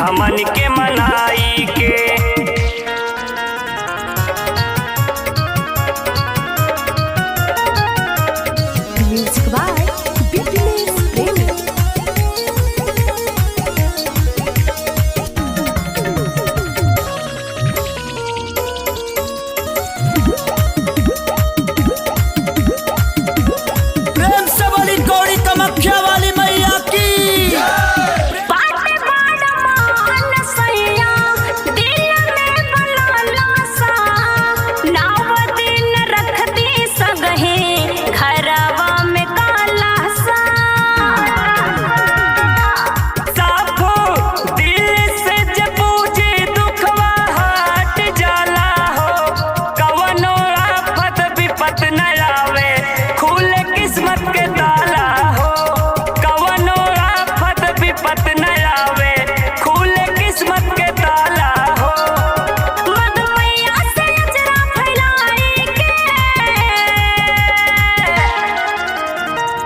राखा मन के मनाई के। म्यूजिक बाय बिपलेश प्रेमी। प्रेम से बोली गौरी कामाख्या वाली मैया की।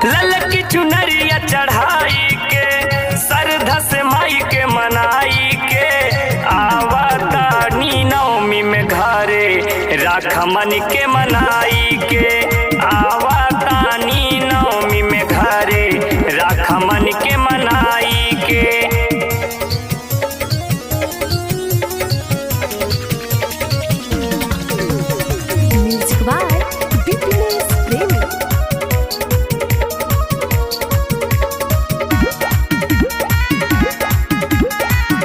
ललकी चुनरिया चढ़ाई के श्रद्धा से माई के मनाई के। आवतानी नवमी में घरे राखा मन के मनाई के। आवतानी नवमी में घरे राखा मन के मनाई के। म्यूजिक बाय बिपलेश प्रेमी।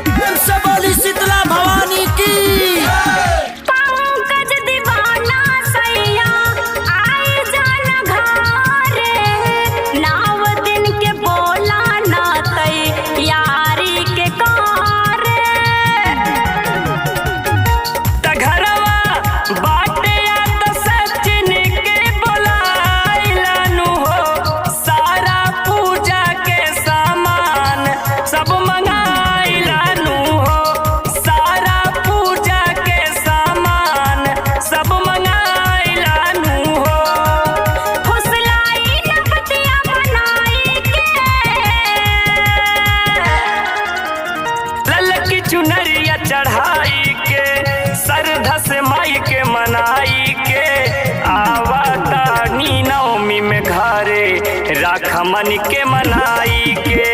प्रेम से बोली शीतला भवानी की। पंकज दीवाना सैया आई जान घरे। 9 दिन के बोला ना तई यारी के कारे। घरवा बाटे तो सचिन के बोलाइलानु हो। सारा पूजा के सामान सब मंगाइलानु हो। सारा पूजा के सामान सब मंगाइलानु हो। फुसलाई न बतिया बनाई के। ललकी चुनरिया चढ़ाई के श्रद्धा से माई के मनाई के। आवतानी नवमी में घरे राखा मन के मनाई के।